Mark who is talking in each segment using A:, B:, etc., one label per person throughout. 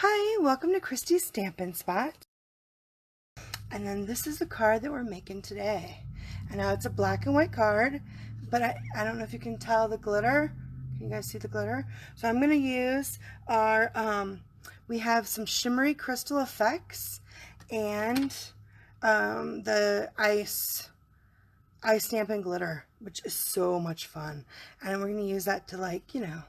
A: Hi, welcome to Christy's Stampin' Spot. And then this is the card that we're making today. And now it's a black and white card, but I don't know if you can tell the glitter. Can you guys see the glitter? So I'm going to use our, we have some shimmery crystal effects and the ice stamping glitter, which is so much fun. And we're going to use that to, like, you know,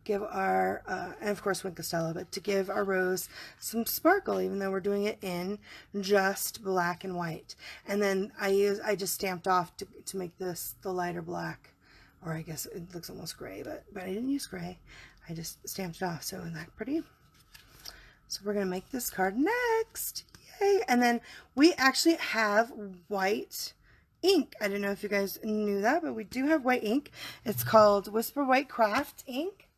A: give our, and of course Wink Costello, but to give our rose some sparkle, even though we're doing it in just black and white. And then I just stamped off to make this the lighter black, or I guess it looks almost gray, but I didn't use gray. I just stamped it off. So isn't that pretty? So we're going to make this card next. Yay! And then we actually have white ink. I don't know if you guys knew that, but we do have white ink. It's called Whisper White Craft ink.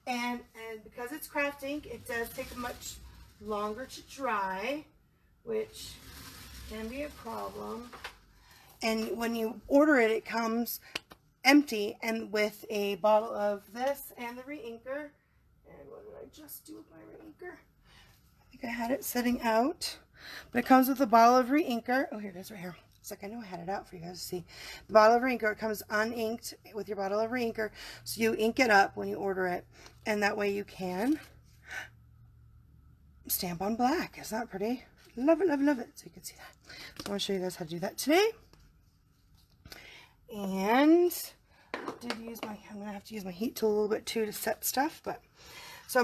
A: And because it's craft ink, it does take much longer to dry, which can be a problem. And when you order it, it comes empty and with a bottle of this and the re-inker. And what did I just do with my re-inker? I think I had it sitting out. But it comes with a bottle of re-inker. Oh, here it is right here. It's like I know I had it out for you guys to see. The bottle of re-inker, it comes uninked with your bottle of re-inker. So you ink it up when you order it. And that way you can stamp on black. Isn't that pretty? Love it, love it, love it. So you can see that. So I want to show you guys how to do that today. And I'm going to have to use my heat tool a little bit too to set stuff. But so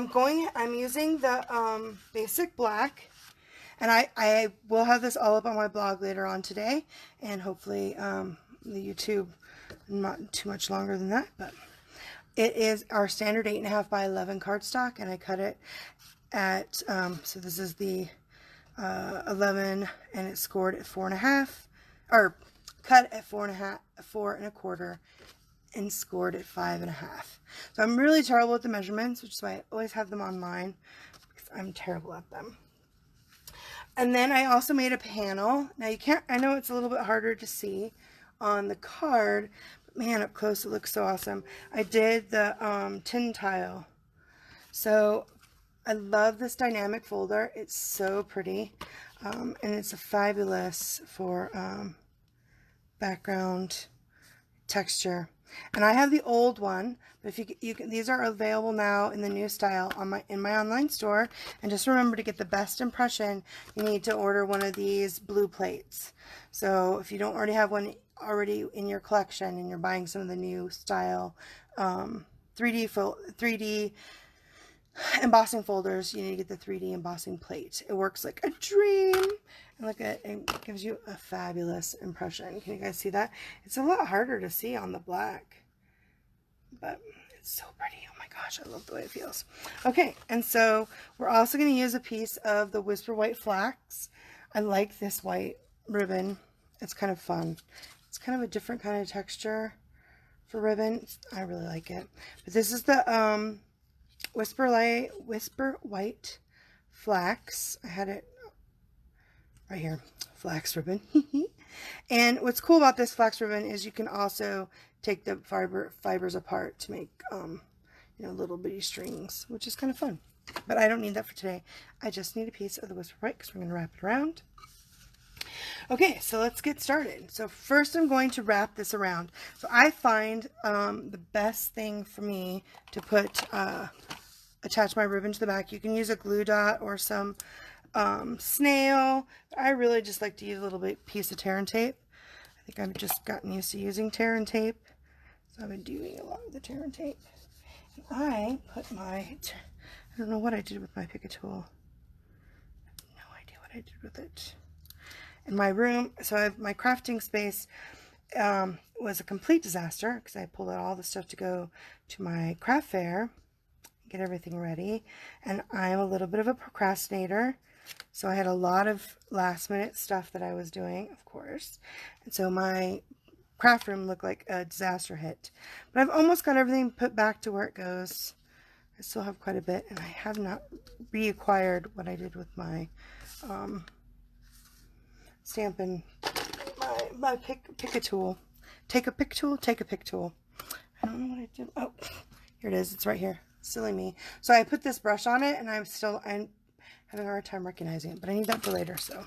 A: I'm using the Basic Black. And I will have this all up on my blog later on today, and hopefully the YouTube not too much longer than that, but it is our standard 8.5 by 11 cardstock, and I cut it at, so this is the 11, and it's scored at 4.5, or cut at 4.5, 4.25, and scored at 5.5. So I'm really terrible at the measurements, which is why I always have them on mine, because I'm terrible at them. And then I also made a panel. Now you can't, I know it's a little bit harder to see on the card, but man, up close it looks so awesome. I did the tin tile. So I love this dynamic folder. It's so pretty. And it's a fabulous for background texture. And I have the old one, but if you can, these are available now in the new style on in my online store. And just remember, to get the best impression, you need to order one of these blue plates. So if you don't already have one already in your collection and you're buying some of the new style 3D embossing folders, you need to get the 3D embossing plate. It works like a dream. And look at it, gives you a fabulous impression. Can you guys see that? It's a lot harder to see on the black, but it's so pretty. Oh my gosh, I love the way it feels. Okay, and so we're also going to use a piece of the Whisper White Flax. I like this white ribbon. It's kind of fun. It's kind of a different kind of texture for ribbon. I really like it. But this is the Whisper White Flax. I had it right here, flax ribbon. And what's cool about this flax ribbon is you can also take the fibers apart to make you know, little bitty strings, which is kind of fun. But I don't need that for today. I just need a piece of the Whisper White because we're going to wrap it around. Okay, so let's get started. So first I'm going to wrap this around. So I find the best thing for me to put attach my ribbon to the back. You can use a glue dot or some snail. I really just like to use a little bit piece of tear and tape. I think I've just gotten used to using tear and tape, so I've been doing a lot of the tear and tape. And I put my, I don't know what I did with my Pick a Tool. I have no idea what I did with it. In my room, so my crafting space was a complete disaster because I pulled out all the stuff to go to my craft fair, get everything ready, and I'm a little bit of a procrastinator. So I had a lot of last minute stuff that I was doing, of course. And so my craft room looked like a disaster hit. But I've almost got everything put back to where it goes. I still have quite a bit, and I have not reacquired what I did with my Stampin', my pick a tool. Take a pick tool, take a pick tool. I don't know what I did. Oh, here it is. It's right here. Silly me. So I put this brush on it, and I'm having a hard time recognizing it, but I need that for later, so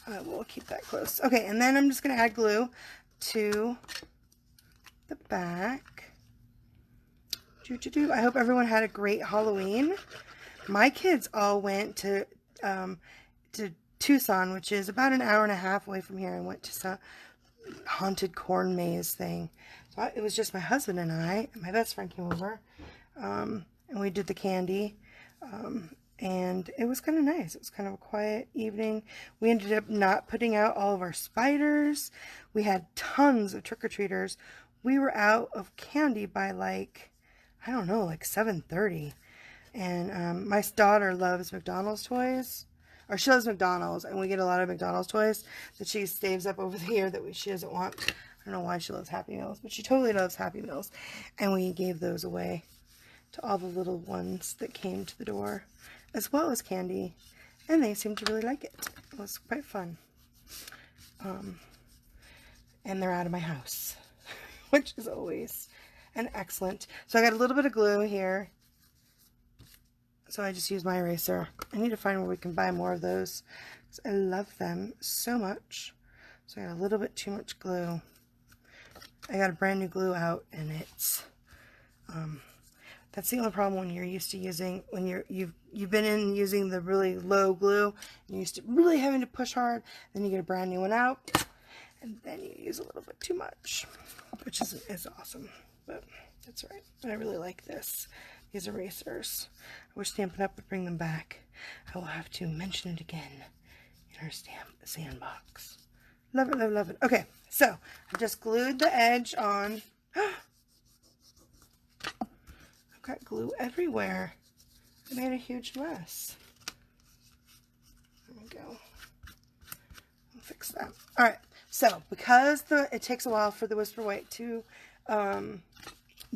A: I will keep that close. Okay, and then I'm just going to add glue to the back. I hope everyone had a great Halloween. My kids all went to Tucson, which is about an hour and a half away from here, and went to some haunted corn maze thing. So it was just my husband and I, and my best friend came over, and we did the candy, and it was kind of nice. It was kind of a quiet evening. We ended up not putting out all of our spiders. We had tons of trick-or-treaters. We were out of candy by like, I don't know, like 7:30. And my daughter loves McDonald's toys. Or she loves McDonald's, and we get a lot of McDonald's toys that she saves up over the year that she doesn't want. I don't know why she loves Happy Meals, but she totally loves Happy Meals. And we gave those away to all the little ones that came to the door, as well as candy. And they seemed to really like it. It was quite fun. And they're out of my house, which is always an excellent. So I got a little bit of glue here. So I just use my eraser. I need to find where we can buy more of those, because I love them so much. So I got a little bit too much glue. I got a brand new glue out, and it's that's the only problem when you're used to using, when you've been using the really low glue, and you're used to really having to push hard, then you get a brand new one out, and then you use a little bit too much, which is awesome, but that's all right. I really like these erasers. I wish Stampin' Up! Would bring them back. I will have to mention it again in our sandbox. Love it, love it, love it. Okay, so I just glued the edge on. I've got glue everywhere. I made a huge mess. There we go. I'll fix that. All right, so because it takes a while for the Whisper White to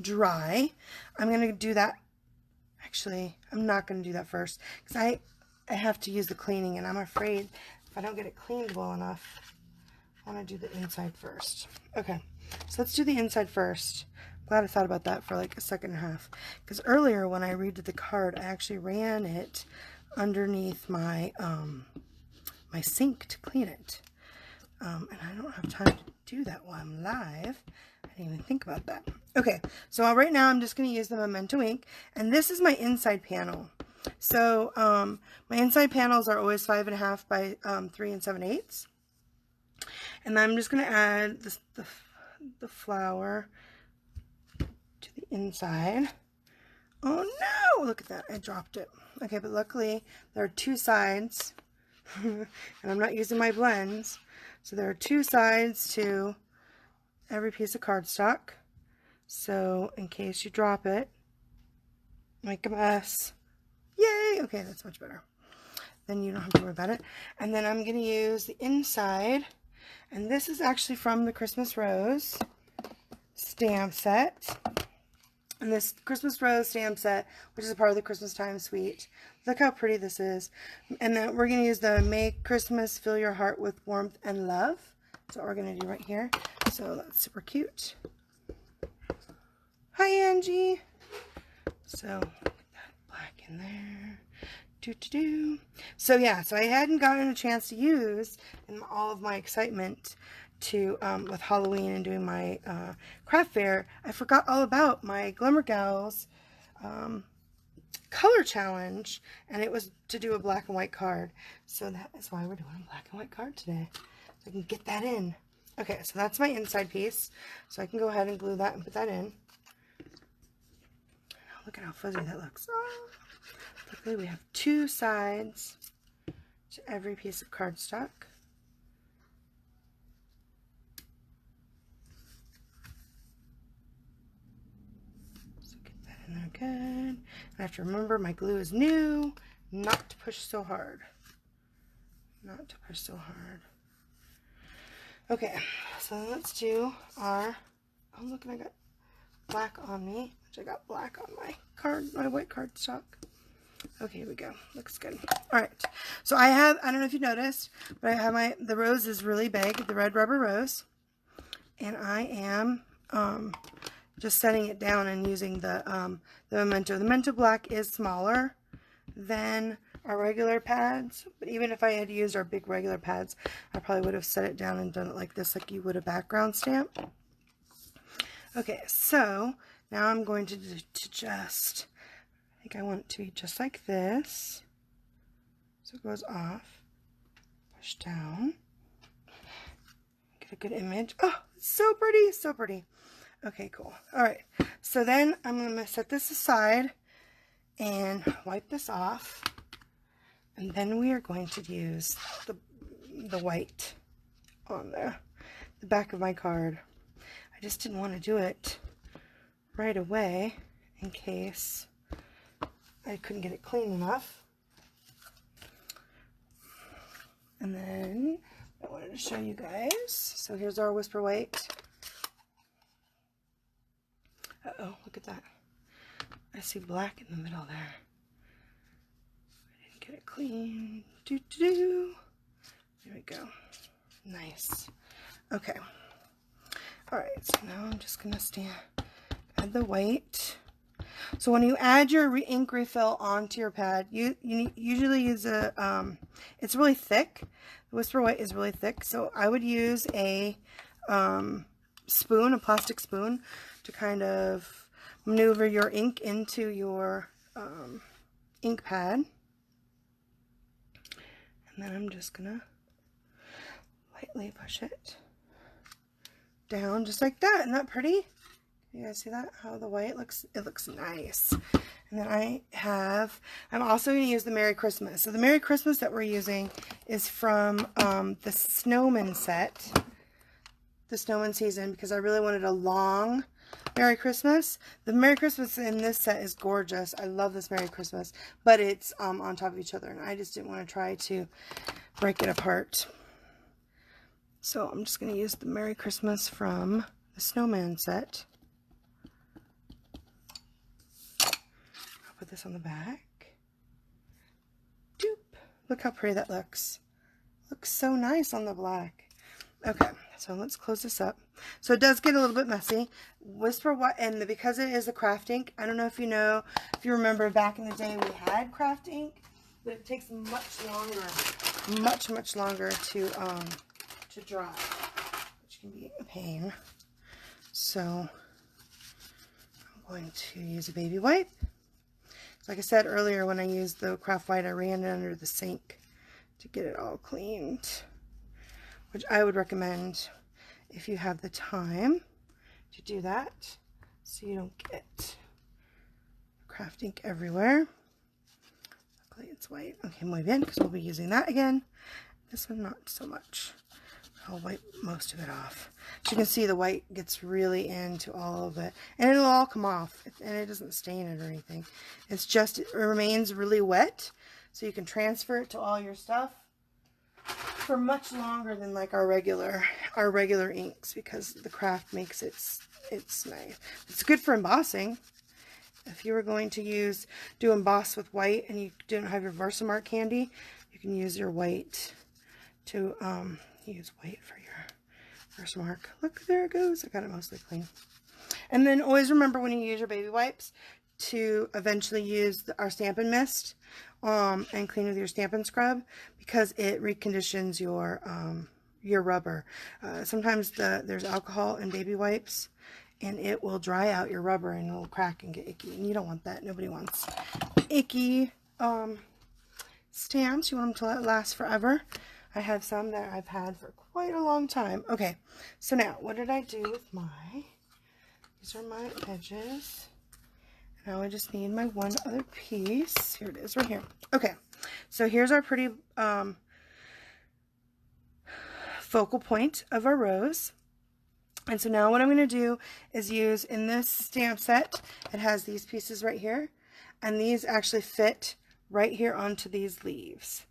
A: dry, I'm going to do that. Actually, I'm not going to do that first, because I have to use the cleaning, and I'm afraid if I don't get it cleaned well enough, I want to do the inside first. Okay, so let's do the inside first. I'm glad I thought about that for like a second and a half, because earlier when I redid the card, I actually ran it underneath my my sink to clean it, and I don't have time to do that while I'm live. I didn't even think about that. Okay, so right now I'm just going to use the Memento ink, and this is my inside panel. So my inside panels are always 5.5 by 3 7/8, and I'm just going to add the flower to the inside. Oh no! Look at that, I dropped it. Okay, but luckily there are two sides, and I'm not using my blends, so there are two sides to every piece of cardstock. So in case you drop it, make a mess. Yay! Okay, that's much better. Then you don't have to worry about it. And then I'm going to use the inside, and this is actually from the Christmas Rose stamp set. And this Christmas Rose stamp set, which is a part of the Christmas Time Suite. Look how pretty this is. And then we're going to use the Make Christmas Fill Your Heart with Warmth and Love. That's what we're going to do right here. So that's super cute. Hi, Angie. So put that black in there. So yeah, so I hadn't gotten a chance to use, in all of my excitement to with Halloween and doing my craft fair, I forgot all about my Glimmer Gals color challenge, and it was to do a black and white card. So that is why we're doing a black and white card today, so I can get that in. Okay, so that's my inside piece, so I can go ahead and glue that and put that in. Look at how fuzzy that looks. Oh. Luckily we have two sides to every piece of cardstock. So get that in there good. I have to remember my glue is new, not to push so hard. Not to push so hard. Okay, so let's do our, oh look, and I got black on me, which I got black on my white cardstock. Okay, here we go. Looks good. All right, so I don't know if you noticed, but I have the rose is really big, the red rubber rose, and I am just setting it down and using the Memento. The Memento Black is smaller than our regular pads, but even if I had used our big regular pads, I probably would have set it down and done it like this, like you would a background stamp. Okay, so now I'm going to just, I think I want it to be just like this. So it goes off, push down, get a good image. Oh, it's so pretty, so pretty. Okay, cool. All right, so then I'm going to set this aside and wipe this off. And then we are going to use the white on the back of my card. I just didn't want to do it right away in case I couldn't get it clean enough. And then I wanted to show you guys. So here's our Whisper White. Uh-oh, look at that. I see black in the middle there. Get it clean. There we go. Nice. Okay. Alright, so now I'm just going to add the white. So when you add your ink refill onto your pad, you usually use it's really thick. The Whisper White is really thick, so I would use a spoon, a plastic spoon, to kind of maneuver your ink into your ink pad. And then I'm just gonna lightly push it down just like that. Isn't that pretty? You guys see that? How the white looks? It looks nice. And then I'm also going to use the Merry Christmas. So the Merry Christmas that we're using is from the Snowman set, the Snowman season, because I really wanted a long Merry Christmas. The Merry Christmas in this set is gorgeous. I love this Merry Christmas, but it's on top of each other, and I just didn't want to try to break it apart. So I'm just going to use the Merry Christmas from the Snowman set. I'll put this on the back. Doop. Look how pretty that looks. Looks so nice on the black. Okay, so let's close this up. So it does get a little bit messy. Whisper White, and because it is a craft ink, I don't know if you remember back in the day we had craft ink, but it takes much longer to dry, which can be a pain. So I'm going to use a baby wipe. So like I said earlier, when I used the craft white, I ran it under the sink to get it all cleaned, which I would recommend if you have the time to do that, so you don't get craft ink everywhere. Luckily it's white. Okay, muy bien, because we'll be using that again. This one not so much. I'll wipe most of it off. As you can see, the white gets really into all of it, and it'll all come off, and it doesn't stain it or anything. It's just, it remains really wet, so you can transfer it to all your stuff for much longer than like our regular inks, because the craft makes it's nice. It's good for embossing. If you were going to do emboss with white and you didn't have your Versamark candy, you can use your white to use white for your Versamark. Look, there it goes. I got it mostly clean. And then always remember, when you use your baby wipes, to eventually use our Stampin' Mist and clean with your Stampin' Scrub, because it reconditions your rubber. Sometimes there's alcohol in baby wipes, and it will dry out your rubber and it'll crack and get icky, and you don't want that. Nobody wants icky stamps. You want them to last forever. I have some that I've had for quite a long time. Okay, so now what did I do with these are my edges. Now I just need my one other piece. Here it is, right here. Okay, so here's our pretty focal point of our rose. And so now what I'm going to do is use, in this stamp set, it has these pieces right here, and these actually fit right here onto these leaves,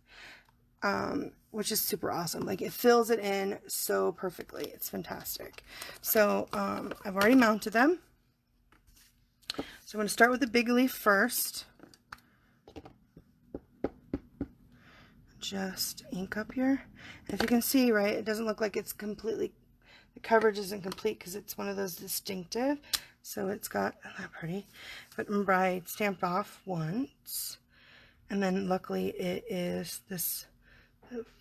A: which is super awesome. Like, it fills it in so perfectly. It's fantastic. So I've already mounted them. So I'm going to start with the big leaf first. Just ink up here. And if you can see, right, it doesn't look like it's completely, the coverage isn't complete because it's one of those distinctive. So it's got, isn't that pretty? But remember, I stamped off once. And then luckily it is this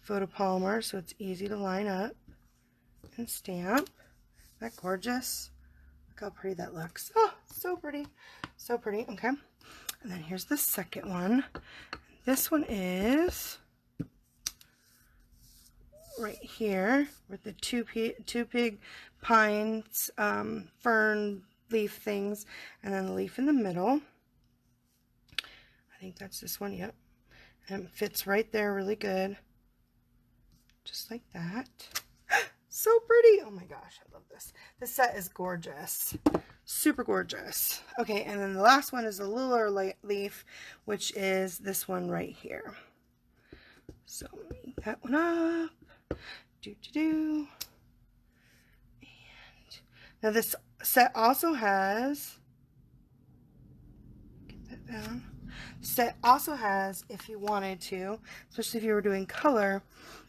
A: photopolymer, so it's easy to line up and stamp. Isn't that gorgeous? Look how pretty that looks. Oh, so pretty. So pretty. Okay. And then here's the second one. This one is right here with the two big pines, fern leaf things, and then the leaf in the middle. I think that's this one, yep. And it fits right there really good. Just like that. So pretty. Oh my gosh, I love this. This set is gorgeous. Super gorgeous. Okay, and then the last one is a littler leaf, which is this one right here. So make that one up. And now this set also has, get that down. Set also has, if you wanted to, especially if you were doing color,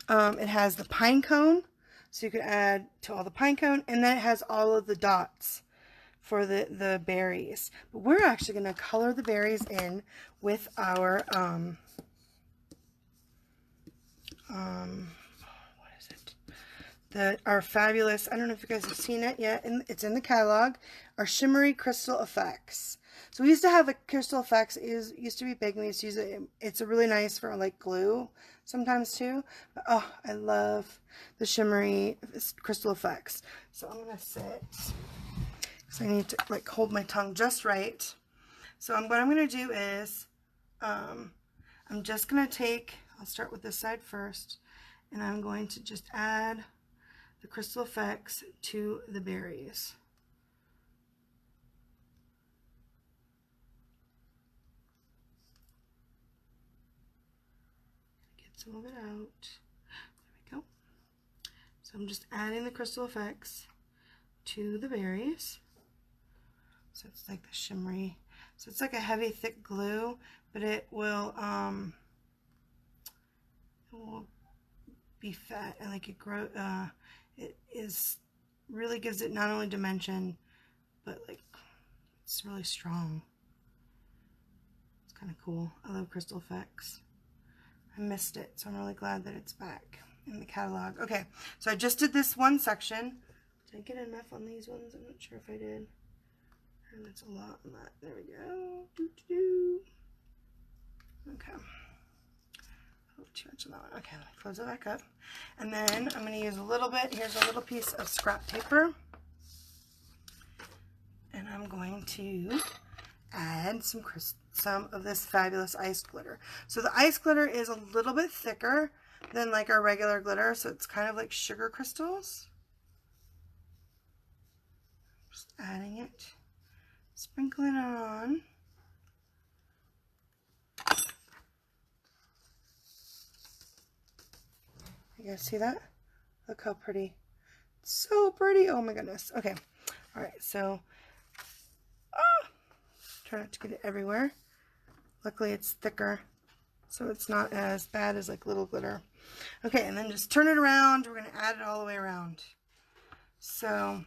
A: it has the pine cone, so you could add to all the pine cone, and then it has all of the dots for the berries. But we're actually going to color the berries in with our what is it? Our fabulous, I don't know if you guys have seen it yet, and it's in the catalog, our shimmery crystal effects. So we used to have a crystal effects. It used to be big, and we used to use it. It's a really nice for like glue sometimes too. But, oh, I love the shimmery crystal effects. So I'm gonna sit because I need to like hold my tongue just right. So what I'm gonna do is I'm just gonna take. I'll start with this side first, and I'm going to just add the crystal effects to the berries. Some of it out. There we go. So I'm just adding the crystal effects to the berries. So it's like the shimmery. So it's like a heavy, thick glue, but it will be fat and like it grow. It is really gives it not only dimension, but like it's really strong. It's kind of cool. I love crystal effects. I missed it, so I'm really glad that it's back in the catalog. Okay, so I just did this one section. Did I get enough on these ones? I'm not sure if I did. And that's a lot on that. There we go. Okay. Oh, too much on that one. Okay, let me close it back up. And then I'm going to use a little bit. Here's a little piece of scrap paper. And I'm going to add some of this fabulous ice glitter. So the ice glitter is a little bit thicker than like our regular glitter, so it's kind of like sugar crystals. Just adding it, sprinkling it on. You guys see that? Look how pretty. It's so pretty. Oh my goodness. Okay. All right. So try not to get it everywhere. Luckily it's thicker, so it's not as bad as like little glitter. Okay, and then just turn it around. We're going to add it all the way around. So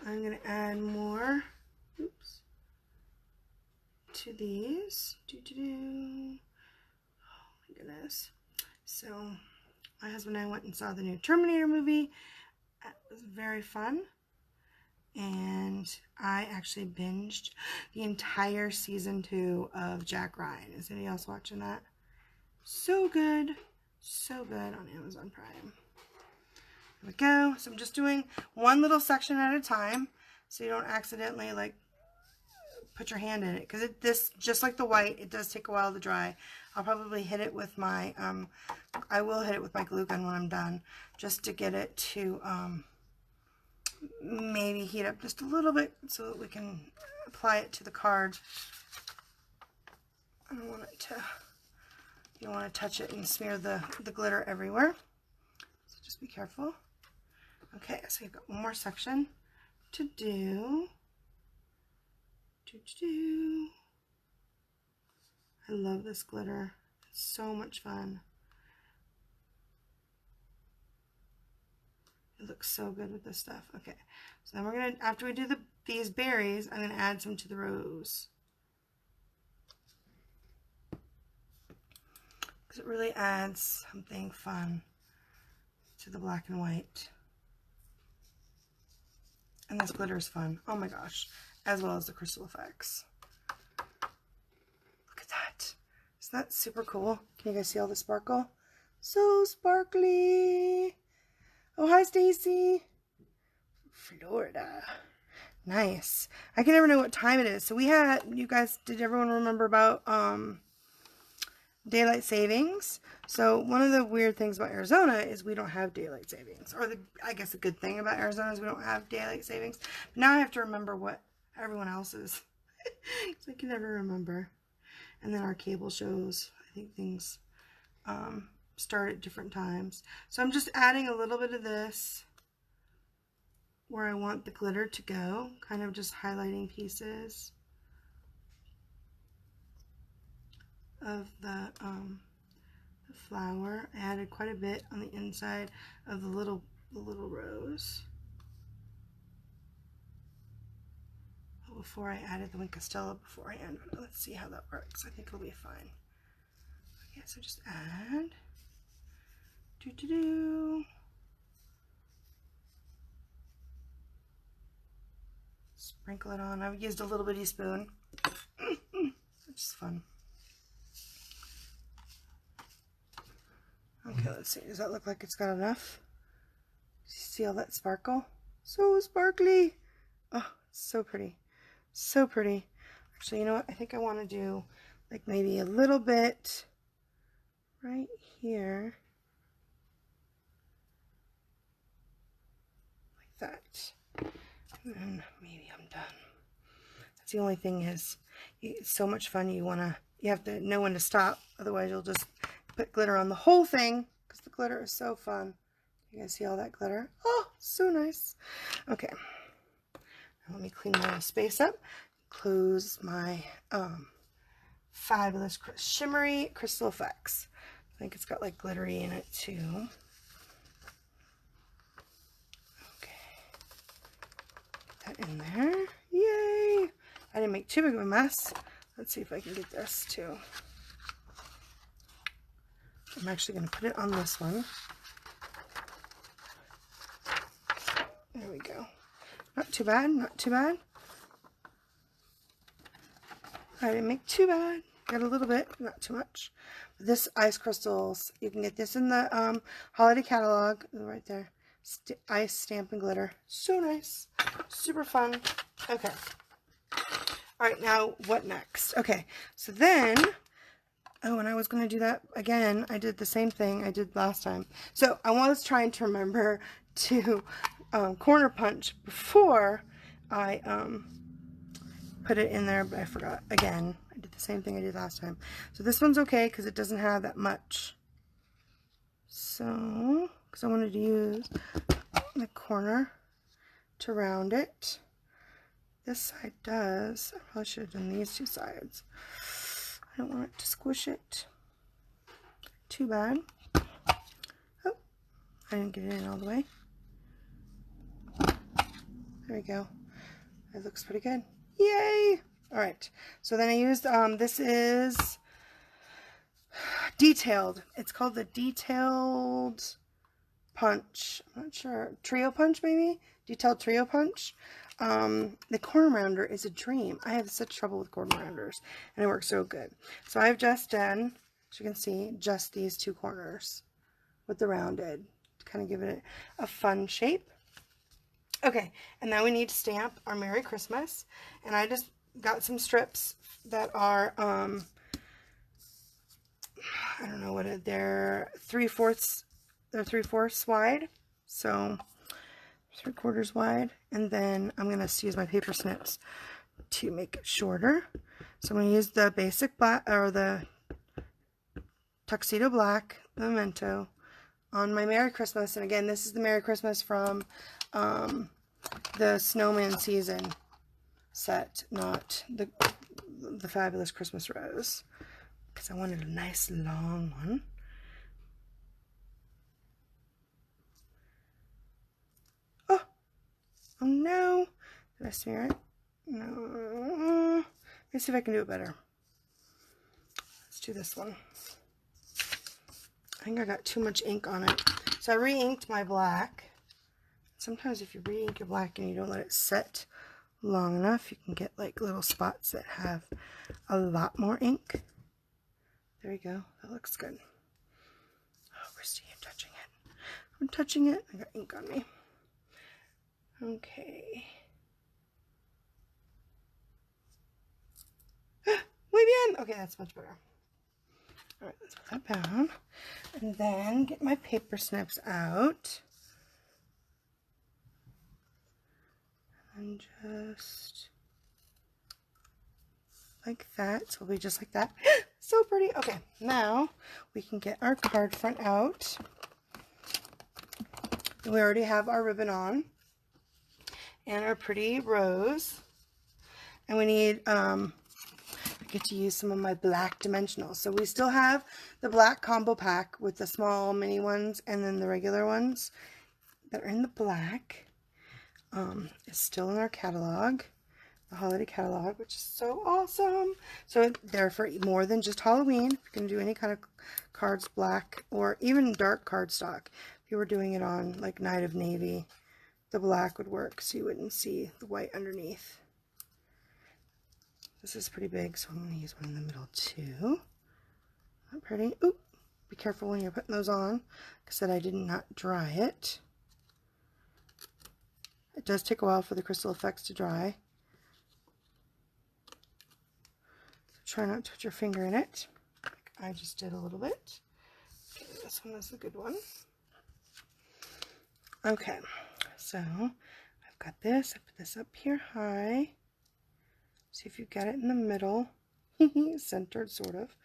A: I'm going to add more to these. Oh my goodness. So my husband and I went and saw the new Terminator movie. That was very fun. And I actually binged the entire season 2 of Jack Ryan. Is anybody else watching that? So good on Amazon Prime. There we go. So I'm just doing one little section at a time, so you don't accidentally like put your hand in it, because this, just like the white, it does take a while to dry. I'll probably hit it with my I will hit it with my glue gun when I'm done, just to get it to maybe heat up just a little bit so that we can apply it to the card. I don't want it to, you don't want to touch it and smear the glitter everywhere, so just be careful. Okay, so you've got one more section to do. I love this glitter. It's so much fun. It looks so good with this stuff. Okay, so then we're gonna, after we do these berries, I'm going to add some to the rose. Because it really adds something fun to the black and white. And this glitter is fun. Oh my gosh. As well as the crystal effects. Look at that. Isn't that super cool? Can you guys see all the sparkle? So sparkly. Oh, hi, Stacy. Florida. Nice. I can never know what time it is. So we had, you guys, did everyone remember about daylight savings? So one of the weird things about Arizona is we don't have daylight savings. Or I guess a good thing about Arizona is we don't have daylight savings. But now I have to remember what everyone else is. I can never remember. And then our cable shows, I think things start at different times. So I'm just adding a little bit of this where I want the glitter to go, kind of just highlighting pieces of the flower. I added quite a bit on the inside of the little rose. Before I added the Wink Castella beforehand. Let's see how that works. I think it'll be fine. Okay, so just add. Sprinkle it on. I've used a little bitty spoon. Which is fun. Okay, let's see. Does that look like it's got enough? See all that sparkle? So sparkly. Oh, it's so pretty. So pretty. Actually, you know what? I think I want to do like maybe a little bit right here. Like that. And then maybe I'm done. That's the only thing is, it's so much fun. You have to know when to stop. Otherwise, you'll just put glitter on the whole thing because the glitter is so fun. You guys see all that glitter? Oh, so nice. Okay. Let me clean my space up. Close my fabulous shimmery crystal effects. I think it's got like glittery in it too. Okay. Put that in there. Yay! I didn't make too big of a mess. Let's see if I can get this too. I'm actually going to put it on this one. There we go. Not too bad, not too bad. I didn't make too bad. Got a little bit, not too much. This ice crystals, you can get this in the holiday catalog right there. Ice stamp and glitter. So nice. Super fun. Okay. All right, now what next? Okay, so then, oh, and I was going to do that again. I did the same thing I did last time. So I was trying to remember to corner punch before I put it in there, but I forgot again. I did the same thing I did last time. So this one's okay because it doesn't have that much. So, because I wanted to use the corner to round it. This side does. I probably should have done these two sides. I don't want it to squish it. Too bad. Oh, I didn't get it in all the way. There we go. It looks pretty good. Yay! Alright, so then I used, this is detailed. It's called the Detailed Punch. I'm not sure. Trio Punch, maybe? Detailed Trio Punch. The corner rounder is a dream. I have such trouble with corner rounders, and it works so good. So I've just done, as you can see, just these two corners with the rounded to kind of give it a fun shape. Okay, and now we need to stamp our Merry Christmas, and I just got some strips that are, I don't know what they're 3/4 wide, so 3/4 wide, and then I'm going to use my paper snips to make it shorter. So I'm going to use the basic black, or the tuxedo black memento on my Merry Christmas. And again, this is the Merry Christmas from the Snowman Season set, not the Fabulous Christmas Rose, because I wanted a nice long one. Oh no, Did I smear it? No. Let me see if I can do it better. Let's do this one. I think I got too much ink on it. So I re-inked my black. Sometimes if you re-ink your black and you don't let it set long enough, you can get like little spots that have a lot more ink. There we go. That looks good. Oh, Christy, I'm touching it. I'm touching it. I got ink on me. Okay. Muy bien. Okay, that's much better. All right, let's put that down. And then get my paper snips out. And just like that. So it'll be just like that. So pretty. Okay, now we can get our card front out. We already have our ribbon on and our pretty rose. And we need, I get to use some of my black dimensionals. So we still have the black combo pack with the small mini ones and then the regular ones that are in the black. It's still in our catalog, the holiday catalog, which is so awesome. So they're for more than just Halloween. If you're going to do any kind of cards black or even dark cardstock, if you were doing it on like Night of Navy, the black would work so you wouldn't see the white underneath. This is pretty big, so I'm going to use one in the middle too. Not pretty. Oop! Be careful when you're putting those on. Like I said, I did not dry it. It does take a while for the crystal effects to dry. So try not to put your finger in it, like I just did a little bit. Okay, this one is the good one. Okay, so I've got this. I put this up here high. See if you got it in the middle. Centered, sort of.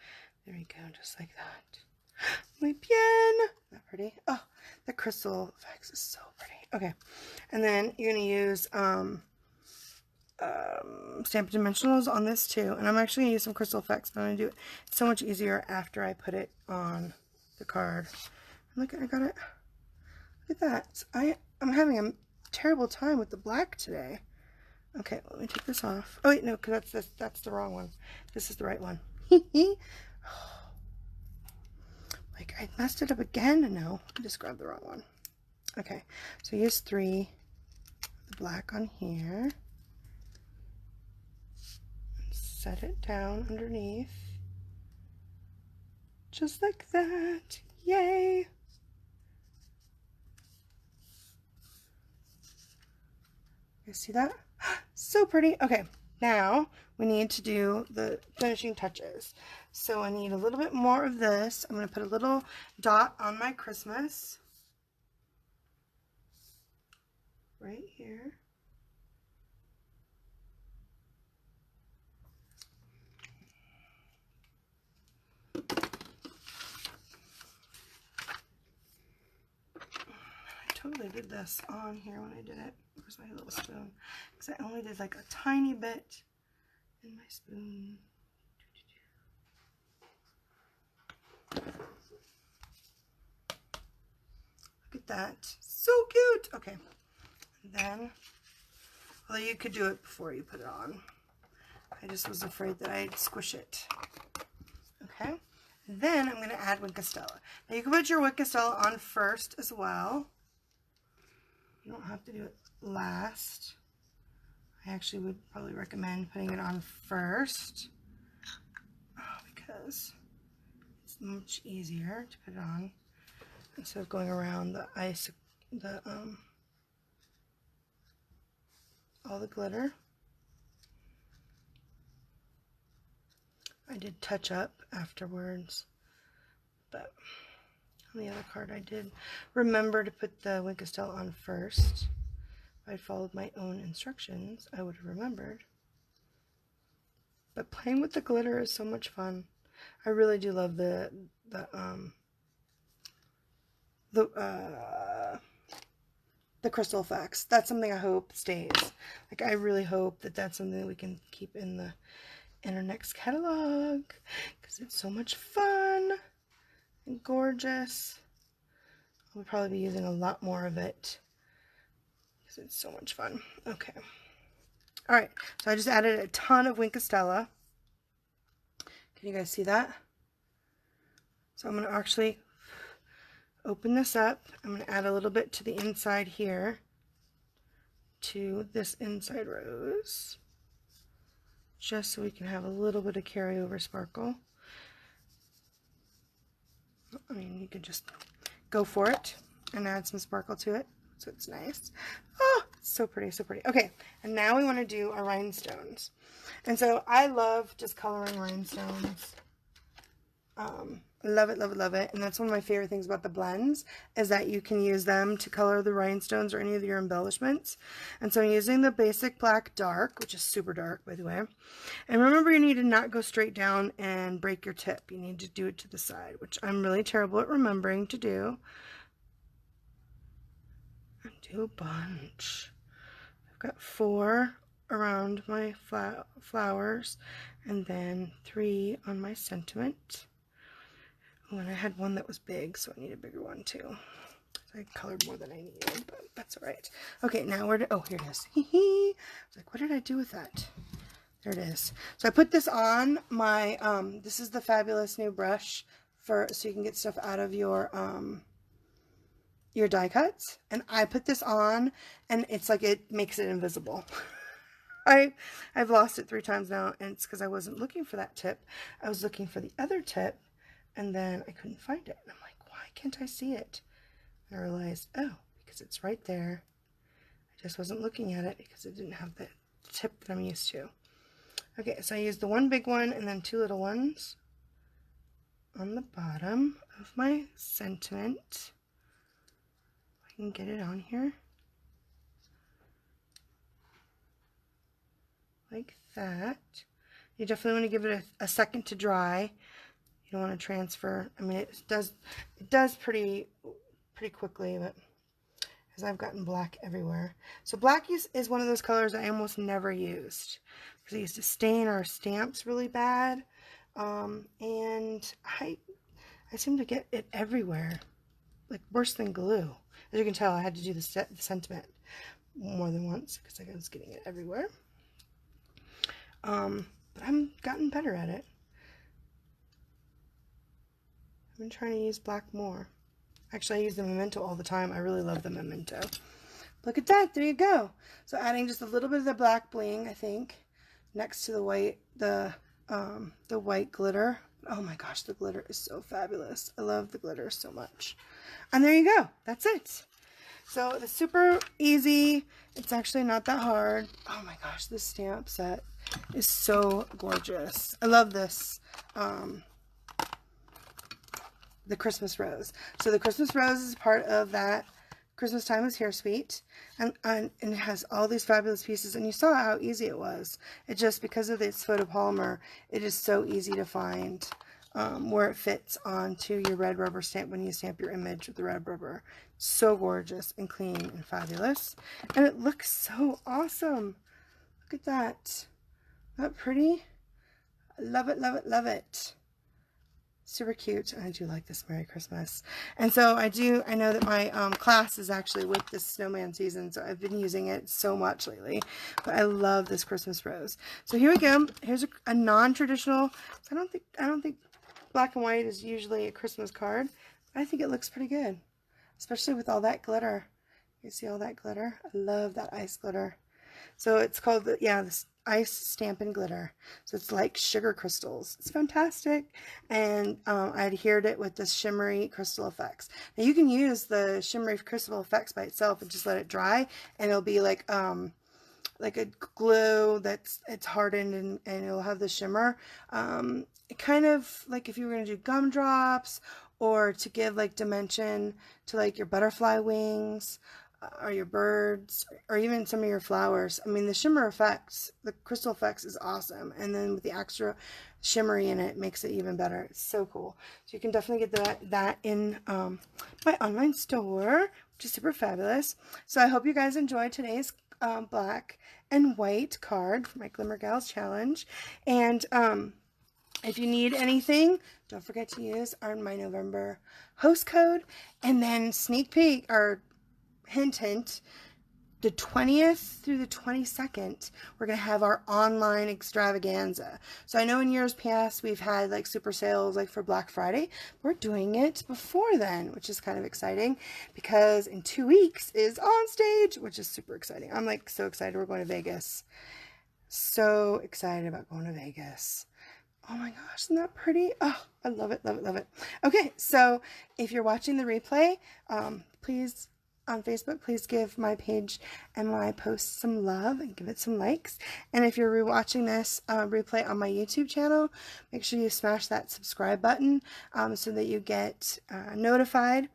A: There you go, just like that. Muy bien! Not pretty? Oh, the crystal effects is so pretty. Okay, and then you're going to use Stampin' Dimensionals on this too. And I'm actually going to use some crystal effects, but I'm going to do it so much easier after I put it on the card. Look, I got it. Look at that. I'm having a terrible time with the black today. Okay, let me take this off. Oh wait, no, because that's the wrong one. This is the right one. Like I messed it up again. No, I just grabbed the wrong one. Okay, so use 3, the black on here. Set it down underneath. Just like that. Yay! You see that? So pretty. Okay, now we need to do the finishing touches. So I need a little bit more of this. I'm going to put a little dot on my Christmas. Right here. I totally did this on here when I did it. Where's my little spoon? Because I only did like a tiny bit in my spoon. Look at that. So cute. Okay. And then, well, you could do it before you put it on. I just was afraid that I'd squish it. Okay. Then I'm going to add Wink of Stella. Now you can put your Wink of Stella on first as well. You don't have to do it last. I actually would probably recommend putting it on first because it's much easier to put it on instead of going around the ice, all the glitter. I did touch up afterwards, but on the other card I did remember to put the Wink of Stella on first. If I'd followed my own instructions, I would have remembered. But playing with the glitter is so much fun. I really do love the crystal effects. That's something I hope stays. Like I really hope that that's something that we can keep in our next catalog because it's so much fun and gorgeous. We'll probably be using a lot more of it because it's so much fun. Okay. All right, so I just added a ton of Wink of Stella. Can you guys see that? So I'm going to actually open this up. I'm going to add a little bit to the inside here, to this inside rose, just so we can have a little bit of carryover sparkle. I mean, you can just go for it and add some sparkle to it, so it's nice. Oh, so pretty, so pretty. Okay, and now we want to do our rhinestones. And so I love just coloring rhinestones. Love it, love it, love it. And that's one of my favorite things about the blends, is that you can use them to color the rhinestones or any of your embellishments. And so I'm using the Basic Black Dark, which is super dark, by the way. And remember, you need to not go straight down and break your tip. You need to do it to the side, which I'm really terrible at remembering to do. And do a bunch. I've got 4 around my flowers, and then 3 on my sentiment. Oh, and I had one that was big, so I need a bigger one too. I colored more than I needed, but that's all right. Okay, now where did, oh, here it is. I was like, what did I do with that? There it is. So I put this on my, this is the fabulous new brush for, so you can get stuff out of your die cuts. And I put this on, and it's like, it makes it invisible. I've lost it 3 times now, and it's because I wasn't looking for that tip. I was looking for the other tip, and then I couldn't find it. And I'm like, why can't I see it? And I realized, oh, because it's right there. I just wasn't looking at it because it didn't have the tip that I'm used to. Okay, so I used the 1 big one and then 2 little ones on the bottom of my sentiment. I can get it on here. Like that. You definitely want to give it a second to dry. You don't want to transfer. I mean, it does pretty quickly, but because I've gotten black everywhere. So black is one of those colors I almost never used, because I used to stain our stamps really bad, and I seem to get it everywhere, like worse than glue. As you can tell, I had to do the sentiment more than once because I was getting it everywhere. But I've gotten better at it. I've been trying to use black more. Actually, I use the memento all the time. I really love the memento. Look at that. There you go. So adding just a little bit of the black bling, I think, next to the white, the white glitter. Oh my gosh, the glitter is so fabulous. I love the glitter so much. And there you go. That's it. So it's super easy. It's actually not that hard. Oh my gosh, this stamp set is so gorgeous. I love this. The Christmas Rose. So the Christmas Rose is part of that Christmas Time is Here suite, and it has all these fabulous pieces, and you saw how easy it was. It just, because of its photopolymer, it is so easy to find where it fits onto your red rubber stamp when you stamp your image with the red rubber. So gorgeous and clean and fabulous, and it looks so awesome. Look at that. Isn't that pretty? I love it, love it, love it. Super cute, and I do like this Merry Christmas. And so I know that my class is actually with this snowman season, so I've been using it so much lately. But I love this Christmas rose. So here we go. Here's a non-traditional. So I don't think black and white is usually a Christmas card. But I think it looks pretty good, especially with all that glitter. You see all that glitter? I love that ice glitter. So it's called this ice Stampin' Glitter. So it's like sugar crystals. It's fantastic. And I adhered it with this shimmery crystal effects. Now you can use the shimmery crystal effects by itself and just let it dry, and it'll be like a glue it's hardened, and it'll have the shimmer. Kind of like if you were going to do gumdrops, or to give like dimension to like your butterfly wings, or your birds, or even some of your flowers. I mean, the shimmer effects, the crystal effects is awesome. And then with the extra shimmery in it, makes it even better. It's so cool. So you can definitely get that in my online store, which is super fabulous. So I hope you guys enjoyed today's black and white card for my Glimmer Gals Challenge. And if you need anything, don't forget to use my November host code, and then sneak peek, or hint, the 20th through the 22nd, we're going to have our online extravaganza. So I know in years past we've had like super sales like for Black Friday. We're doing it before then, which is kind of exciting because in 2 weeks is On Stage, which is super exciting. I'm like so excited. We're going to Vegas. So excited about going to Vegas. Oh my gosh, isn't that pretty? Oh, I love it, love it, love it. Okay, so if you're watching the replay, please, on Facebook, please give my page and my post some love and give it some likes. And if you're rewatching this replay on my YouTube channel, make sure you smash that subscribe button so that you get notified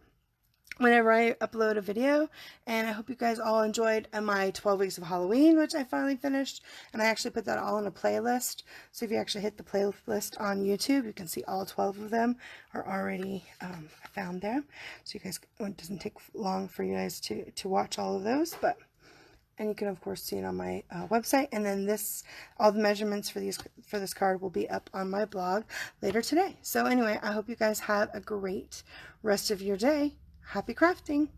A: whenever I upload a video. And I hope you guys all enjoyed my 12 weeks of Halloween, which I finally finished, and I actually put that all in a playlist. So if you actually hit the playlist on YouTube, you can see all 12 of them are already found there. So you guys, it doesn't take long for you guys to watch all of those, and you can of course see it on my website. And then all the measurements for this card will be up on my blog later today. So anyway, I hope you guys have a great rest of your day. Happy crafting!